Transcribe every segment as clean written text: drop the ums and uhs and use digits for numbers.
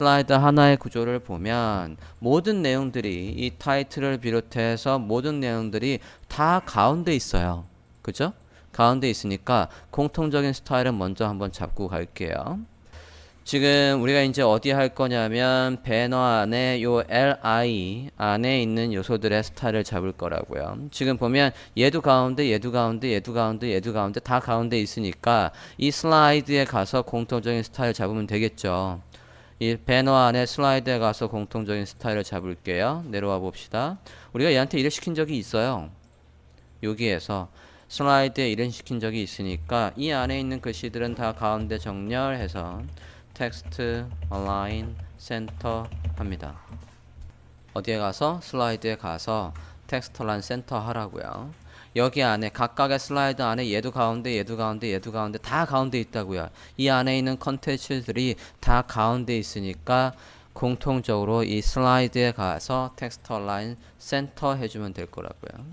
슬라이드 하나의 구조를 보면 모든 내용들이 이 타이틀을 비롯해서 모든 내용들이 다 가운데 있어요. 그죠? 가운데 있으니까 공통적인 스타일은 먼저 한번 잡고 갈게요. 지금 우리가 이제 어디 할 거냐면 배너 안에 요 li 안에 있는 요소들의 스타일을 잡을 거라고요. 지금 보면 얘도 가운데 얘도 가운데 얘도 가운데 얘도 가운데 다 가운데 있으니까 이 슬라이드에 가서 공통적인 스타일 잡으면 되겠죠. 이 배너 안에 슬라이드에 가서 공통적인 스타일을 잡을게요. 내려와 봅시다. 우리가 얘한테 일을 시킨 적이 있어요. 여기에서 슬라이드에 일을 시킨 적이 있으니까 이 안에 있는 글씨들은 다 가운데 정렬해서 텍스트, align, center 합니다. 어디에 가서? 슬라이드에 가서 텍스트, align, center 하라고요. 여기 안에 각각의 슬라이드 안에 얘도 가운데, 얘도 가운데, 얘도 가운데 다 가운데 있다고요. 이 안에 있는 컨텐츠들이 다 가운데 있으니까 공통적으로 이 슬라이드에 가서 텍스트, align, center 해주면 될 거라고요.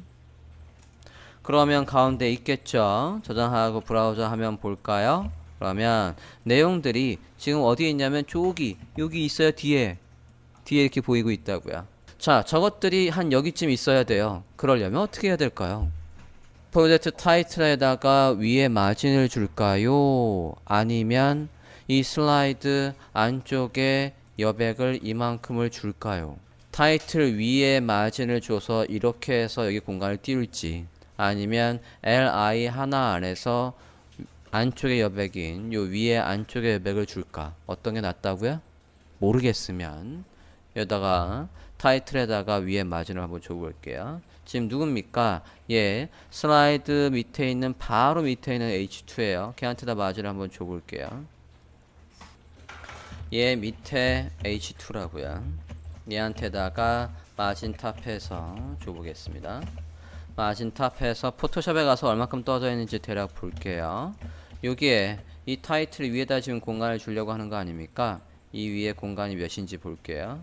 그러면 가운데 있겠죠. 저장하고 브라우저 하면 볼까요? 그러면 내용들이 지금 어디에 있냐면 여기 있어요. 뒤에 이렇게 보이고 있다고요. 자, 저것들이 한 여기쯤 있어야 돼요. 그러려면 어떻게 해야 될까요? 프로젝트 타이틀에다가 위에 마진을 줄까요? 아니면 이 슬라이드 안쪽에 여백을 이만큼을 줄까요? 타이틀 위에 마진을 줘서 이렇게 해서 여기 공간을 띄울지, 아니면 li 하나 안에서 안쪽의 여백인 요 위에 안쪽의 여백을 줄까? 어떤 게 낫다고요? 모르겠으면 여기다가 타이틀에다가 위에 마진을 한번 줘볼게요. 지금 누굽니까? 예, 슬라이드 밑에 있는 바로 밑에 있는 H2예요. 걔한테다 마진을 한번 줘볼게요. 얘 밑에 H2라고요. 얘한테다가 마진 탑해서 줘보겠습니다. 마진 탑해서 포토샵에 가서 얼마큼 떠져 있는지 대략 볼게요. 여기에 이 타이틀 위에다 지금 공간을 주려고 하는 거 아닙니까? 이 위에 공간이 몇인지 볼게요.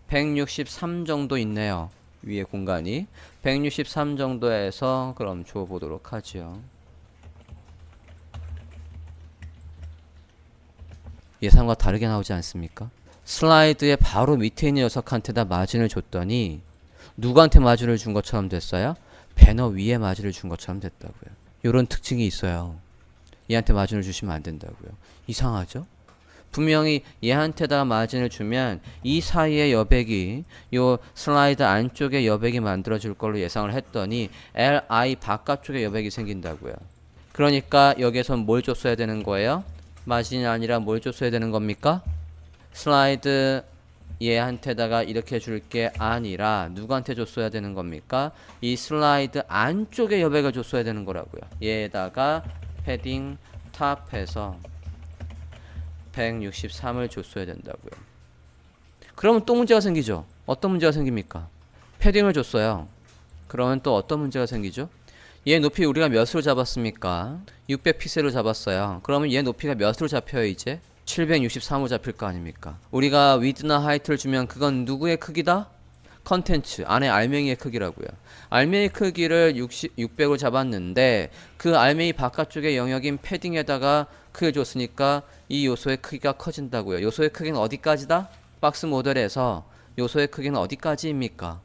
163 정도 있네요. 위에 공간이 163 정도에서 그럼 줘보도록 하죠. 예상과 다르게 나오지 않습니까? 슬라이드의 바로 밑에 있는 녀석한테다 마진을 줬더니 누구한테 마진을 준 것처럼 됐어요? 배너 위에 마진을 준 것처럼 됐다고요. 이런 특징이 있어요. 얘한테 마진을 주시면 안 된다고요. 이상하죠? 분명히 얘한테다가 마진을 주면 이 사이의 여백이 요 슬라이드 안쪽에 여백이 만들어질 걸로 예상을 했더니 li 바깥쪽에 여백이 생긴다고요. 그러니까 여기에선 뭘 줬어야 되는 거예요? 마진이 아니라 뭘 줬어야 되는 겁니까? 슬라이드 얘한테다가 이렇게 줄 게 아니라 누구한테 줬어야 되는 겁니까? 이 슬라이드 안쪽에 여백을 줬어야 되는 거라고요. 얘에다가 패딩 탑해서 163을 줬어야 된다고요. 그러면 또 문제가 생기죠. 어떤 문제가 생깁니까? 패딩을 줬어요. 그러면 또 어떤 문제가 생기죠? 얘 높이 우리가 몇으로 잡았습니까? 600픽셀로 잡았어요. 그러면 얘 높이가 몇으로 잡혀요 이제? 763으로 잡힐 거 아닙니까? 우리가 위드나 하이트를 주면 그건 누구의 크기다? 컨텐츠 안에 알맹이의 크기라고요. 알맹이 크기를 600으로 잡았는데 그 알맹이 바깥쪽의 영역인 패딩에다가 크기를 줬으니까 이 요소의 크기가 커진다고요. 요소의 크기는 어디까지다? 박스 모델에서 요소의 크기는 어디까지입니까?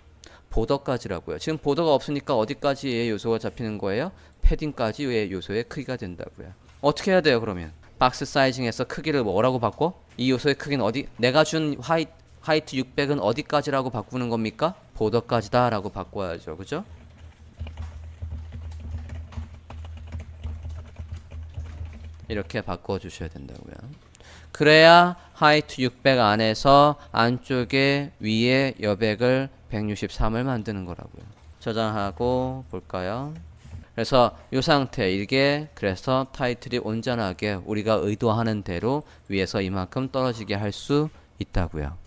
보더까지라고요. 지금 보더가 없으니까 어디까지의 요소가 잡히는 거예요? 패딩까지의 요소의 크기가 된다고요. 어떻게 해야 돼요 그러면? 박스 사이징에서 크기를 뭐라고 바꿔? 이 요소의 크기는 어디? 내가 준 하이트 600은 어디까지라고 바꾸는 겁니까? 보더까지다 라고 바꿔야죠. 그죠? 이렇게 바꿔주셔야 된다고요. 그래야 하이트 600 안에서 안쪽에 위에 여백을 163을 만드는 거라고요. 저장하고 볼까요? 그래서 이 상태 이게 그래서 타이틀이 온전하게 우리가 의도하는 대로 위에서 이만큼 떨어지게 할 수 있다고요.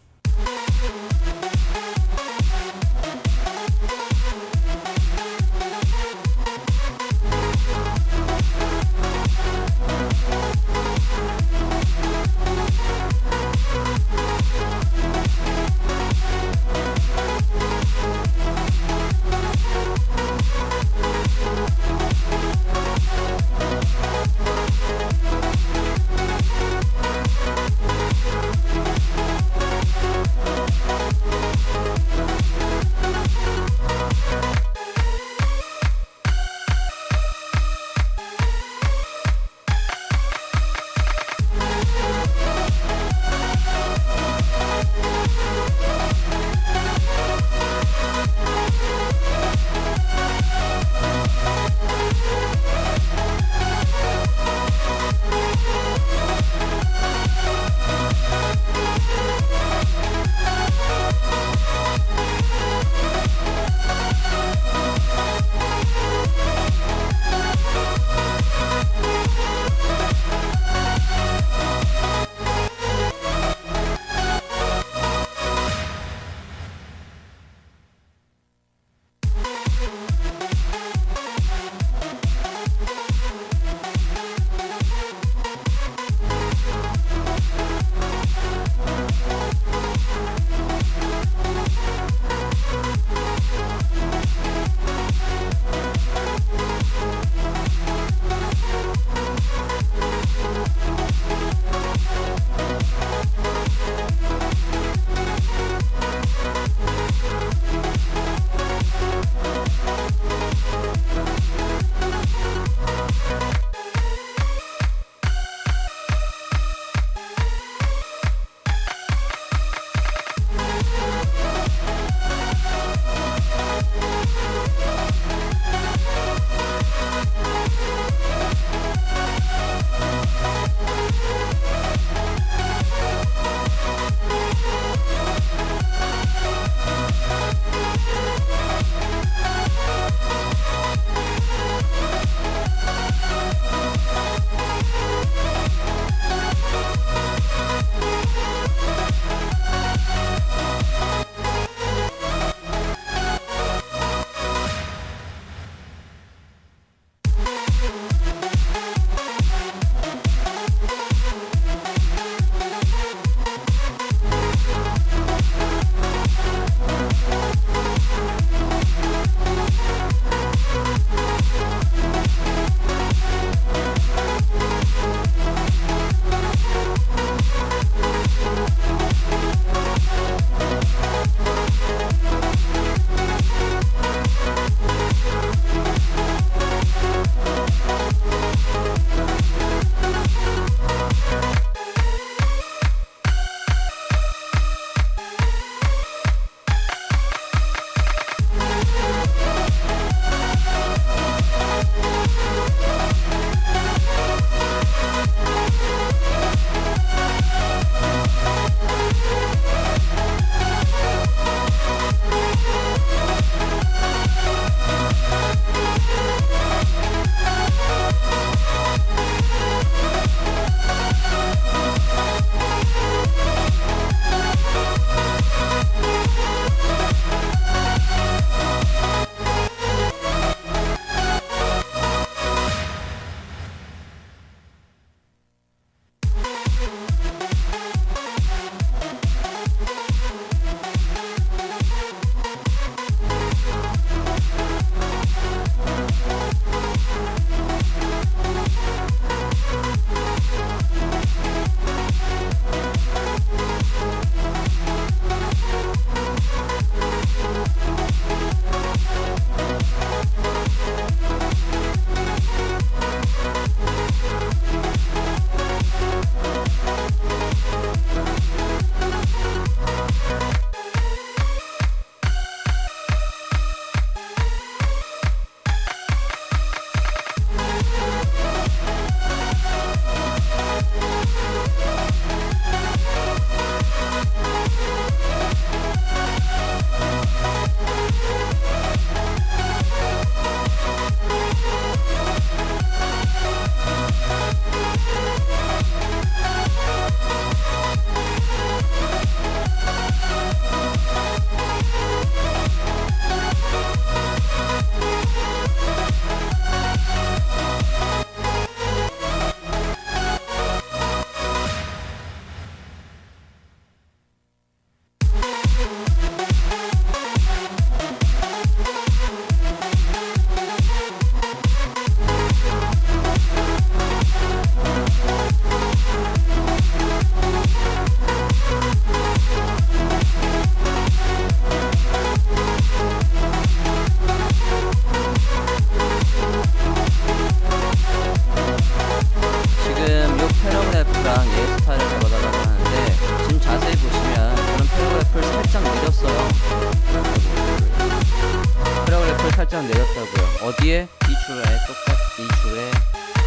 어디에? 이 줄에 똑같이 이 줄에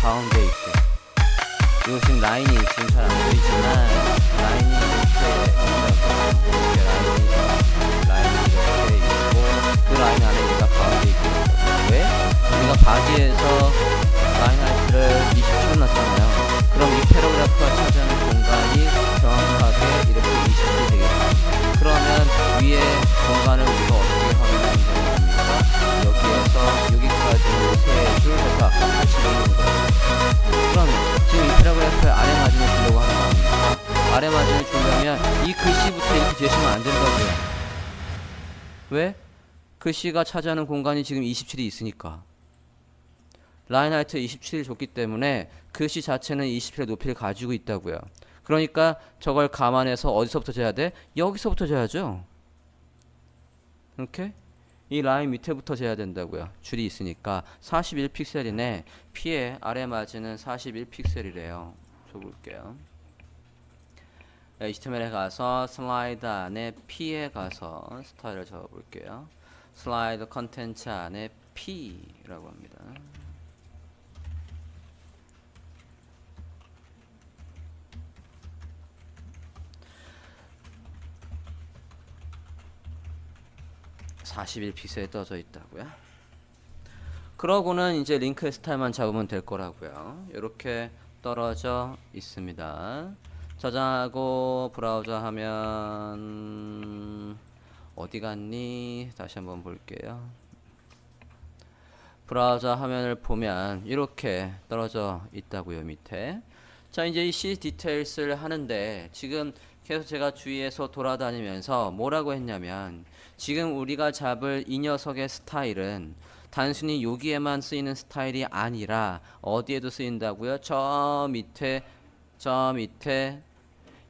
가운데 있게. 이거 지금 라인이 지금 잘 안 보이지만 라인이 이렇게 있다고. 이렇게 라인이 이렇게 있고 그 라인 안에 얘가 가운데 있게 있다고. 왜? 우리가 바디에서 라인 하이트를 27을 놨잖아요. 그럼 이 패러그래프가 차지하는 공간이 정확하게 이렇게 27이 되겠죠. 그러면 위에 공간을 우리가 어떻게 확인하면 되는 겁니까? 여기에서 여기까지는 3줄 해서 아까 82인 거예요. 그러면 지금 이 패러그래프의 아래 마진을 주려고 하는 겁니다. 아래 마진을 주려면 이 글씨부터 이렇게 재시면 안 된다고요. 왜? 글씨가 차지하는 공간이 지금 27이 있으니까. 라인 하이트 27을 줬기 때문에 글씨 자체는 27의 높이를 가지고 있다고요. 그러니까 저걸 감안해서 어디서부터 재야 돼? 여기서부터 재야죠. 이렇게 이 라인 밑에부터 재야 된다고요. 줄이 있으니까 41픽셀이네. P의 아래 마진은 41픽셀이래요. 줘볼게요. HTML에 가서 슬라이드 안에 P에 가서 스타일을 적어볼게요. 슬라이드 컨텐츠 안에 P라고 합니다. (41픽셀에) 떠져 있다고요. 그러고는 이제 링크의 스타일만 잡으면 될 거라고요. 이렇게 떨어져 있습니다. 저장하고 브라우저 하면 어디 갔니? 다시 한번 볼게요. 브라우저 화면을 보면 이렇게 떨어져 있다고요, 밑에. 자, 이제 이 C 디테일스를 하는데 지금 계속 제가 주위에서 돌아다니면서 뭐라고 했냐면 지금 우리가 잡을 이 녀석의 스타일은 단순히 여기에만 쓰이는 스타일이 아니라 어디에도 쓰인다고요? 저 밑에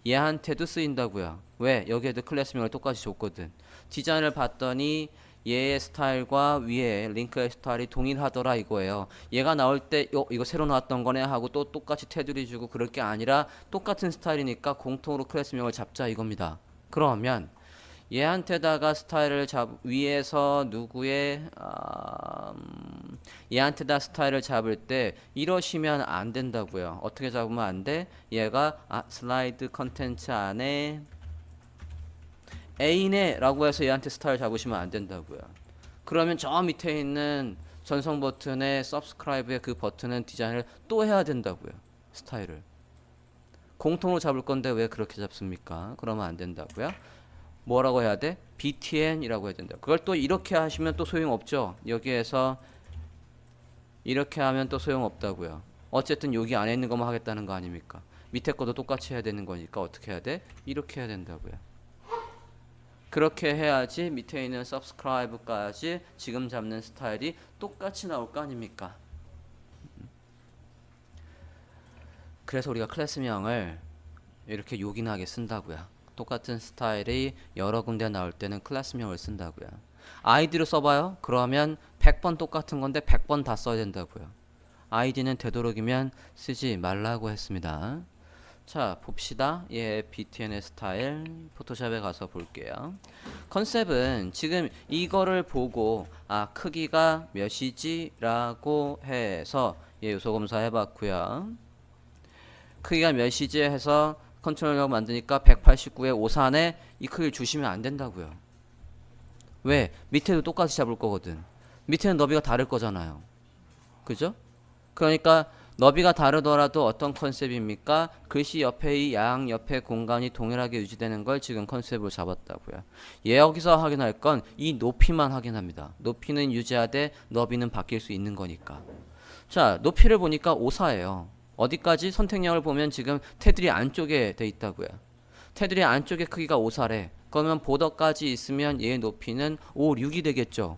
얘한테도 쓰인다고요. 왜? 여기에도 클래스명을 똑같이 줬거든. 디자인을 봤더니 얘의 스타일과 위에 링크의 스타일이 동일하더라 이거예요. 얘가 나올 때 이거 새로 나왔던 거네 하고 또 똑같이 테두리 주고 그럴 게 아니라 똑같은 스타일이니까 공통으로 클래스명을 잡자 이겁니다. 그러면 얘한테다가 스타일을 위에서 누구의 얘한테다 스타일을 잡을 때 이러시면 안 된다고요. 어떻게 잡으면 안 돼? 얘가 슬라이드 컨텐츠 안에 A네 라고 해서 얘한테 스타일 잡으시면 안 된다고요. 그러면 저 밑에 있는 전송 버튼의 subscribe의 그 버튼은 디자인을 또 해야 된다고요. 스타일을 공통으로 잡을 건데 왜 그렇게 잡습니까? 그러면 안 된다고요. 뭐라고 해야 돼? btn이라고 해야 된다. 그걸 또 이렇게 하시면 또 소용없죠. 여기에서 이렇게 하면 또 소용없다고요. 어쨌든 여기 안에 있는 것만 하겠다는 거 아닙니까? 밑에 것도 똑같이 해야 되는 거니까 어떻게 해야 돼? 이렇게 해야 된다고요. 그렇게 해야지 밑에 있는 subscribe까지 지금 잡는 스타일이 똑같이 나올 거 아닙니까? 그래서 우리가 클래스명을 이렇게 요긴하게 쓴다고요. 똑같은 스타일이 여러 군데 나올 때는 클래스명을 쓴다고요. 아이디로 써봐요. 그러면 100번 똑같은 건데 100번 다 써야 된다고요. 아이디는 되도록이면 쓰지 말라고 했습니다. 자, 봅시다. 예, btn의 스타일 포토샵에 가서 볼게요. 컨셉은 지금 이거를 보고 크기가 몇이지? 라고 해서 요소 검사 해봤고요. 크기가 몇이지 해서 컨트롤하고 만드니까 189의 5산에 이 크기를 주시면 안 된다고요. 왜? 밑에도 똑같이 잡을 거거든. 밑에는 너비가 다를 거잖아요. 그죠? 그러니까 너비가 다르더라도 어떤 컨셉입니까? 글씨 옆에 이 양 옆에 공간이 동일하게 유지되는 걸 지금 컨셉으로 잡았다고요. 여기서 확인할 건 이 높이만 확인합니다. 높이는 유지하되 너비는 바뀔 수 있는 거니까. 자, 높이를 보니까 5사예요. 어디까지? 선택량을 보면 지금 테두리 안쪽에 돼 있다고요. 테두리 안쪽의 크기가 5사래. 그러면 보더까지 있으면 얘의 높이는 5, 6이 되겠죠.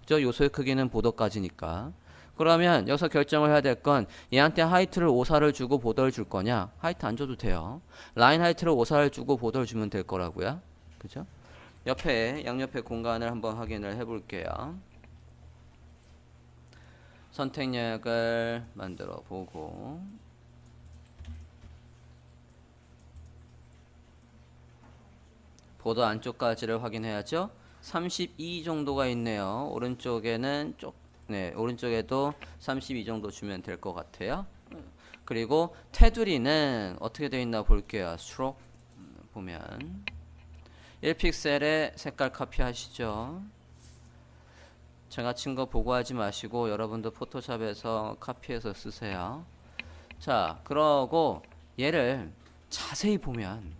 저 요소의 크기는 보더까지니까. 그러면 여기서 결정을 해야 될 건 얘한테 하이트를 5사를 주고 보더를 줄 거냐? 하이트 안 줘도 돼요. 라인 하이트를 5사를 주고 보더를 주면 될 거라고요. 그죠? 옆에 양옆에 공간을 한번 확인을 해 볼게요. 선택력을 만들어 보고 보더 안쪽까지를 확인해야죠. 32 정도가 있네요. 오른쪽에는 네, 오른쪽에도 32 정도 주면 될 것 같아요. 그리고 테두리는 어떻게 되어 있나 볼게요. 스트로크 보면 1픽셀에 색깔 카피 하시죠. 제가 친 거 보고하지 마시고 여러분도 포토샵에서 카피해서 쓰세요. 자, 그러고 얘를 자세히 보면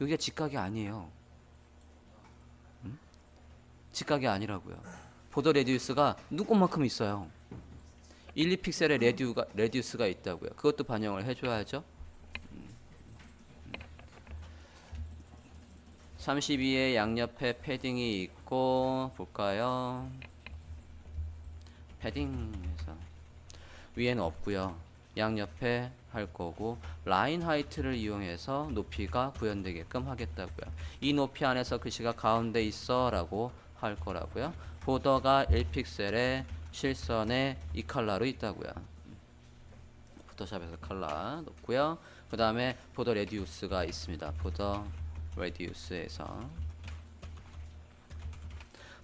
여기가 직각이 아니에요. 직각이 아니라고요. 보더 레디우스가 눈곱만큼 있어요. 1, 2픽셀의 레디우스가 있다고요. 그것도 반영을 해줘야죠. 32의 양옆에 패딩이 있고 볼까요? 패딩에서 위에는 없고요. 양옆에 할 거고 라인 하이트를 이용해서 높이가 구현되게끔 하겠다고요. 이 높이 안에서 글씨가 가운데 있어 라고 할 거라고요. 보더가 1픽셀에 실선에 이 컬러로 있다고요. 포토샵에서 컬러 놓고요. 그 다음에 보더 레디우스가 있습니다. 보더 레디우스에서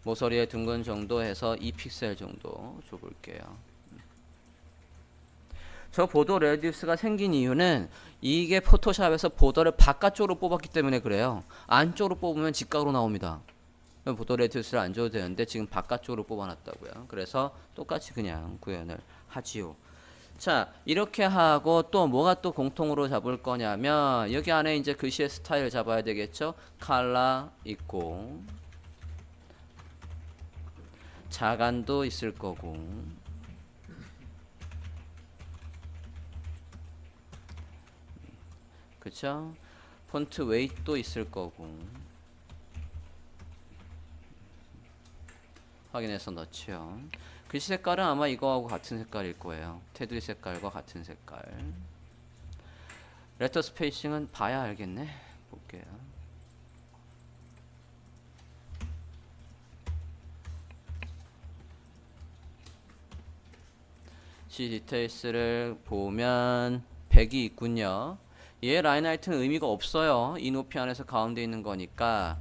모서리에 둥근 정도 해서 2픽셀 정도 줘볼게요. 저 보더 레디우스가 생긴 이유는 이게 포토샵에서 보더를 바깥쪽으로 뽑았기 때문에 그래요. 안쪽으로 뽑으면 직각으로 나옵니다. 보더 레디우스를 안 줘도 되는데 지금 바깥쪽으로 뽑아놨다고요. 그래서 똑같이 그냥 구현을 하지요. 자, 이렇게 하고 또 뭐가 또 공통으로 잡을 거냐면 여기 안에 이제 글씨의 스타일을 잡아야 되겠죠. 컬러 있고 자간도 있을 거고 그쵸? 폰트 웨이트도 있을 거고 확인해서 넣지요. 글씨 색깔은 아마 이거하고 같은 색깔일 거예요. 테두리 색깔과 같은 색깔. 레터 스페이싱은 봐야 알겠네. 볼게요. C 디테일스를 보면 100이 있군요. 얘 라인 하이트는 의미가 없어요. 이 높이 안에서 가운데 있는 거니까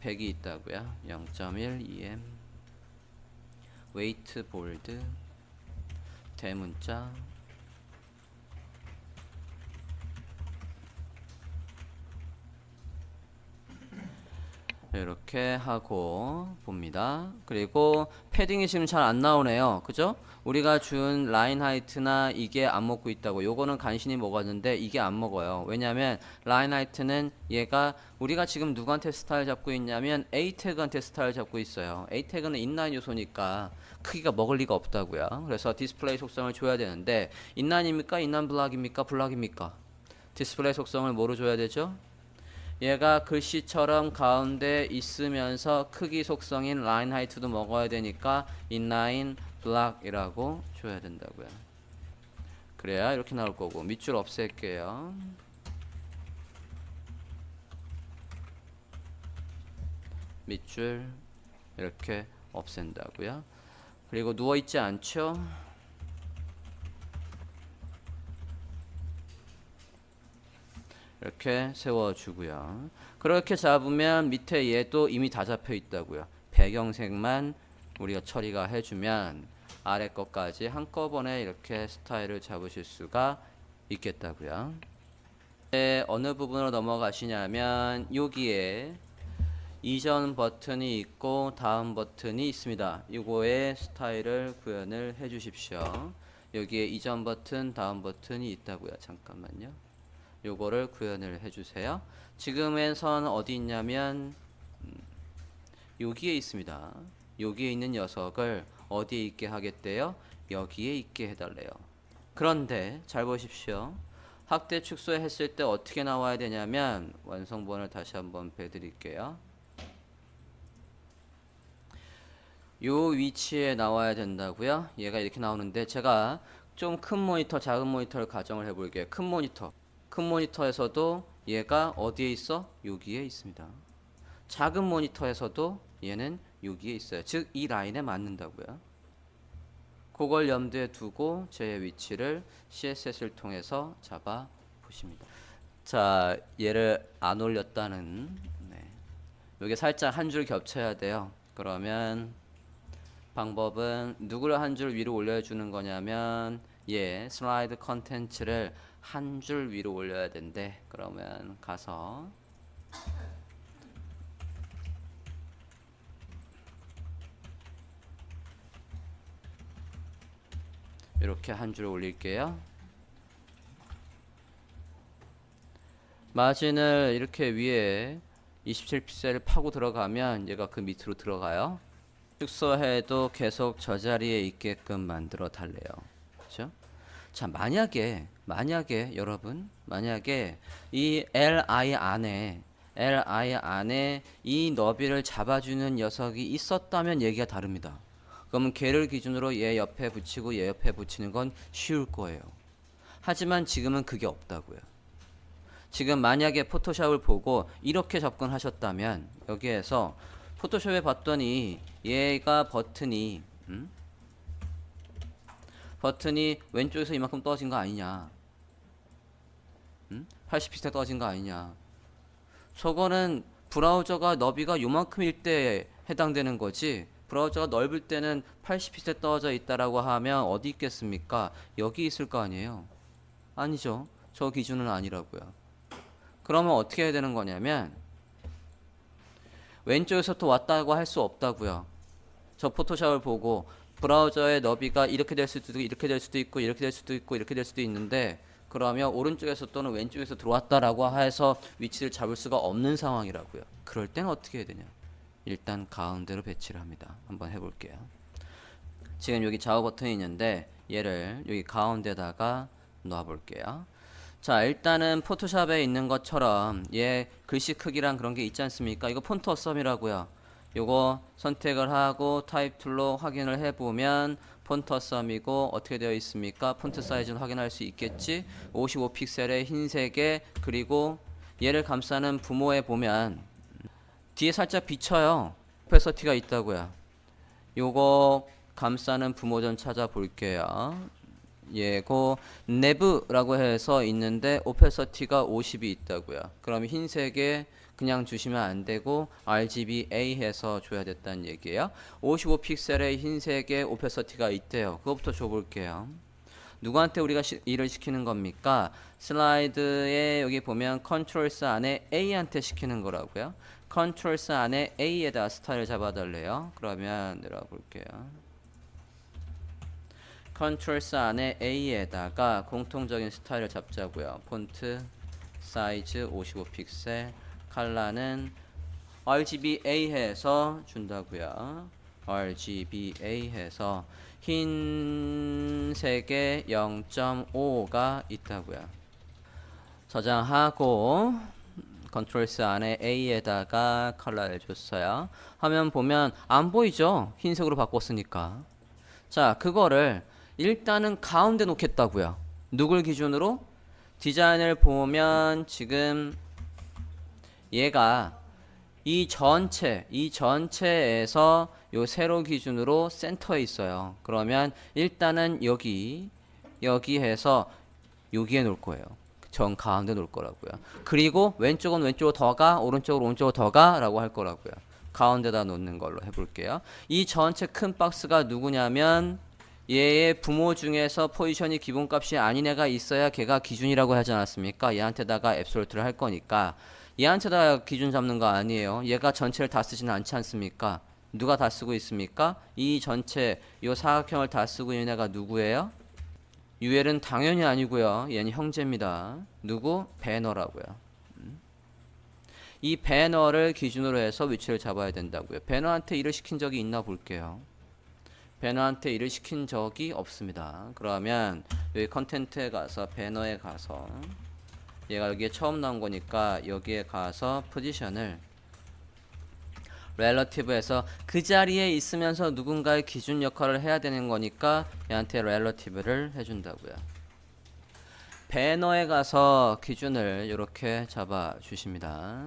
100이 있다고요. 0.1 EM 웨이트 볼드 대문자 이렇게 하고 봅니다. 그리고 패딩이 지금 잘 안 나오네요. 그죠? 우리가 준 라인 하이트나 이게 안 먹고 있다고. 요거는 간신히 먹었는데 이게 안 먹어요. 왜냐면 라인 하이트는 얘가 우리가 지금 누구한테 스타일 잡고 있냐면 A 태그한테 스타일 잡고 있어요. A 태그는 인라인 요소니까 크기가 먹을 리가 없다고요. 그래서 디스플레이 속성을 줘야 되는데 인라인입니까? 인라인 블락입니까? 블락입니까? 디스플레이 속성을 뭐로 줘야 되죠? 얘가 글씨처럼 가운데 있으면서 크기 속성인 라인 하이트도 먹어야 되니까 인라인 블락이라고 줘야 된다고요. 그래야 이렇게 나올 거고 밑줄 없앨게요. 밑줄 이렇게 없앤다고요. 그리고 누워있지 않죠? 이렇게 세워주고요. 그렇게 잡으면 밑에 얘도 이미 다 잡혀 있다고요. 배경색만 우리가 처리가 해주면 아래 것까지 한꺼번에 이렇게 스타일을 잡으실 수가 있겠다고요. 어느 부분으로 넘어가시냐면 여기에 이전 버튼이 있고 다음 버튼이 있습니다. 이거의 스타일을 구현을 해 주십시오. 여기에 이전 버튼 다음 버튼이 있다고요. 잠깐만요. 요거를 구현을 해주세요. 지금의 선 어디 있냐면 여기에 있습니다. 여기에 있는 녀석을 어디에 있게 하겠대요? 여기에 있게 해달래요. 그런데 잘 보십시오. 확대 축소 했을 때 어떻게 나와야 되냐면 완성본을 다시 한번 배드릴게요. 요 위치에 나와야 된다고요. 얘가 이렇게 나오는데 제가 좀 큰 모니터 작은 모니터를 가정을 해볼게요. 큰 모니터에서도 얘가 어디에 있어? 여기에 있습니다. 작은 모니터에서도 얘는 여기에 있어요. 즉 이 라인에 맞는다고요. 그걸 염두에 두고 제 위치를 CSS를 통해서 잡아 보십니다. 자, 얘를 안 올렸다는 여기 살짝 한 줄 겹쳐야 돼요. 그러면 방법은 누구를 한 줄 위로 올려주는 거냐면 슬라이드 컨텐츠를 한 줄 위로 올려야 된대. 그러면 가서 이렇게 한 줄 올릴게요. 마진을 이렇게 위에 27픽셀을 파고 들어가면 얘가 그 밑으로 들어가요. 축소해도 계속 저 자리에 있게끔 만들어 달래요. 그렇죠? 자, 만약에 여러분, 만약에 이 li 안에 이 너비를 잡아주는 녀석이 있었다면 얘기가 다릅니다. 그러면 걔를 기준으로 얘 옆에 붙이고 얘 옆에 붙이는 건 쉬울 거예요. 하지만 지금은 그게 없다고요. 지금 만약에 포토샵을 보고 이렇게 접근하셨다면 여기에서 포토샵에 봤더니 얘가 버튼이 왼쪽에서 이만큼 떨어진 거 아니냐, 80px 떨어진 거 아니냐. 저거는 브라우저가 너비가 요만큼일 때 해당되는 거지, 브라우저가 넓을 때는 80px 떨어져 있다라고 하면 어디 있겠습니까? 여기 있을 거 아니에요. 아니죠. 저 기준은 아니라고요. 그러면 어떻게 해야 되는 거냐면 왼쪽에서 또 왔다고 할 수 없다고요. 저 포토샵을 보고 브라우저의 너비가 이렇게 될 수도 있고 이렇게 될 수도 있고 이렇게 될 수도 있고 이렇게 될 수도 있는데, 그러면 오른쪽에서 또는 왼쪽에서 들어왔다라고 해서 위치를 잡을 수가 없는 상황이라고요. 그럴 땐 어떻게 해야 되냐? 일단 가운데로 배치를 합니다. 한번 해볼게요. 지금 여기 좌우 버튼이 있는데 얘를 여기 가운데다가 놔볼게요. 자, 일단은 포토샵에 있는 것처럼 얘 글씨 크기랑 그런 게 있지 않습니까? 이거 폰트 어썸이라고요. 요거 선택을 하고 타입 툴로 확인을 해보면 폰트 어썸이고 어떻게 되어 있습니까? 폰트 사이즈는 확인할 수 있겠지. 55픽셀의 흰색에, 그리고 얘를 감싸는 부모에 보면 뒤에 살짝 비쳐요. 오페서티가 있다고요. 요거 감싸는 부모 좀 찾아볼게요. 예고 내부라고 해서 있는데 오페서티가 50이 있다고요. 그럼 흰색에 그냥 주시면 안 되고 RGBA 해서 줘야 됐다는 얘기예요. 55픽셀의 흰색에 오페서티가 있대요. 그것부터 줘볼게요. 누구한테 우리가 일을 시키는 겁니까? 슬라이드에 여기 보면 컨트롤스 안에 A한테 시키는 거라고요. 컨트롤스 안에 A에다 스타일을 잡아달래요. 그러면 내려볼게요. 컨트롤스 안에 A에다가 공통적인 스타일을 잡자고요. 폰트 사이즈 55픽셀, 컬러는 RGBA 해서 준다고요. RGBA 해서 흰색에 0.5가 있다고요. 저장하고 컨트롤스 안에 A에다가 컬러를 줬어요. 화면 보면 안 보이죠? 흰색으로 바꿨으니까. 자, 그거를 일단은 가운데 놓겠다고요. 누굴 기준으로? 디자인을 보면 지금 얘가 이 전체에서 요 세로 기준으로 센터에 있어요. 그러면 일단은 여기에서 여기에 놓을 거예요. 정 가운데 놓을 거라고요. 그리고 왼쪽은 왼쪽으로 더가, 오른쪽은 오른쪽으로 더가 라고 할 거라고요. 가운데다 놓는 걸로 해볼게요. 이 전체 큰 박스가 누구냐면 얘의 부모 중에서 포지션이 기본값이 아닌 애가 있어야 걔가 기준이라고 하지 않았습니까? 얘한테다가 앱솔트를 할 거니까 얘한테다가 기준 잡는 거 아니에요. 얘가 전체를 다 쓰지는 않지 않습니까? 누가 다 쓰고 있습니까? 이 전체 요 사각형을 다 쓰고 있는 애가 누구예요? UL은 당연히 아니고요. 얘는 형제입니다. 누구? 배너라고요. 이 배너를 기준으로 해서 위치를 잡아야 된다고요. 배너한테 일을 시킨 적이 있나 볼게요. 배너한테 일을 시킨 적이 없습니다. 그러면 여기 컨텐트에 가서 배너에 가서 얘가 여기에 처음 나온 거니까 여기에 가서 포지션을 relative에서 그 자리에 있으면서 누군가의 기준 역할을 해야 되는 거니까 얘한테 relative를 해준다고요. 배너에 가서 기준을 이렇게 잡아 주십니다.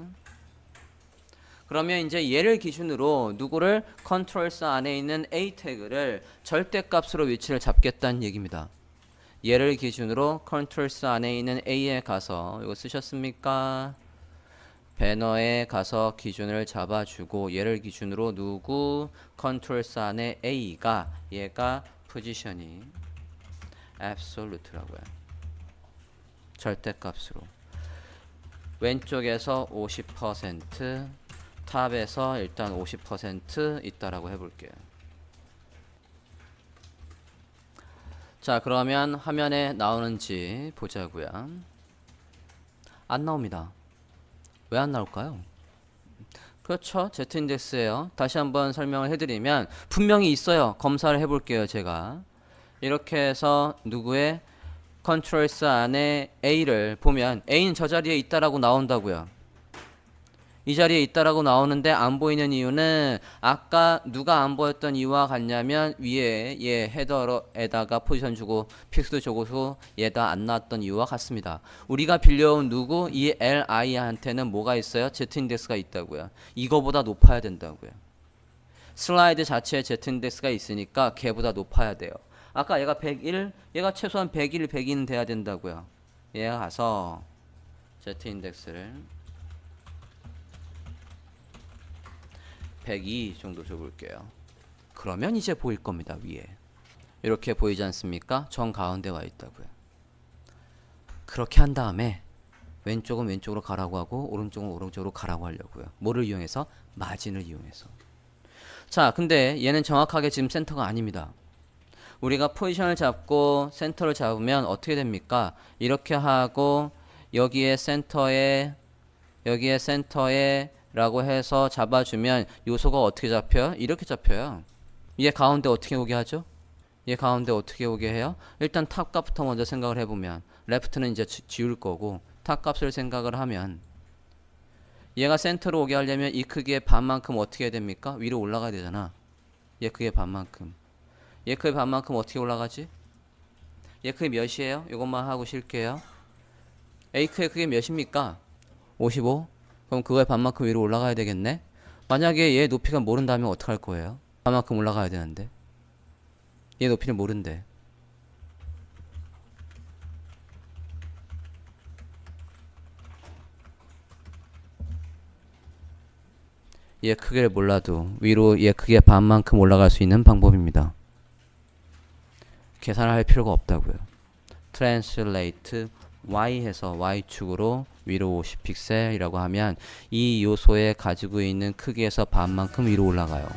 그러면 이제 얘를 기준으로 누구를 컨트롤스 안에 있는 A 태그를 절대값으로 위치를 잡겠다는 얘기입니다. 얘를 기준으로 컨트롤스 안에 있는 A에 가서 이거 쓰셨습니까? 배너에 가서 기준을 잡아주고 얘를 기준으로 누구 컨트롤스 안에 A가 얘가 포지션이 absolute라고요. 절대값으로 왼쪽에서 50% 탑에서 일단 50% 있다라고 해볼게요. 자, 그러면 화면에 나오는지 보자고요. 안 나옵니다. 왜 안 나올까요? 그렇죠. Z인덱스예요. 다시 한번 설명을 해드리면 분명히 있어요. 검사를 해볼게요. 제가 이렇게 해서 누구의 컨트롤스 안에 A를 보면 A는 저 자리에 있다라고 나온다고요. 이 자리에 있다라고 나오는데 안 보이는 이유는 아까 누가 안 보였던 이유와 같냐면 위에 얘 헤더에다가 포지션 주고 픽스도 주고서 얘가 안 나왔던 이유와 같습니다. 우리가 빌려온 누구 이 LI한테는 뭐가 있어요? Z인덱스가 있다고요. 이거보다 높아야 된다고요. 슬라이드 자체에 Z인덱스가 있으니까 걔보다 높아야 돼요. 아까 얘가 101, 얘가 최소한 101, 102는 돼야 된다고요. 얘가 가서 Z인덱스를 102 정도 줘볼게요. 그러면 이제 보일 겁니다. 위에 이렇게 보이지 않습니까? 정 가운데 와 있다고요. 그렇게 한 다음에 왼쪽은 왼쪽으로 가라고 하고 오른쪽은 오른쪽으로 가라고 하려고요. 뭐를 이용해서? 마진을 이용해서. 자, 근데 얘는 정확하게 지금 센터가 아닙니다. 우리가 포지션을 잡고 센터를 잡으면 어떻게 됩니까? 이렇게 하고 여기에 센터에 라고 해서 잡아주면 요소가 어떻게 잡혀요? 이렇게 잡혀요. 얘 가운데 어떻게 오게 하죠? 얘 가운데 어떻게 오게 해요? 일단 탑 값부터 먼저 생각을 해보면 레프트는 이제 지울 거고 탑 값을 생각을 하면 얘가 센터로 오게 하려면 이 크기의 반만큼 어떻게 해야 됩니까? 위로 올라가야 되잖아. 얘 크기의 반만큼. 얘 크기의 반만큼 어떻게 올라가지? 얘 크기 몇이에요? 이것만 하고 쉴게요. A 크기의 크기 몇입니까? 55? 그럼 그거의 반만큼 위로 올라가야 되겠네? 만약에 얘 높이가 모른다면 어떡할 거예요? 반만큼 올라가야 되는데 얘 높이를 모른대. 얘 크기를 몰라도 위로 얘 크기의 반만큼 올라갈 수 있는 방법입니다. 계산을 할 필요가 없다고요. Translate Y 해서 Y축으로 위로 50픽셀이라고 하면 이 요소에 가지고 있는 크기에서 반만큼 위로 올라가요.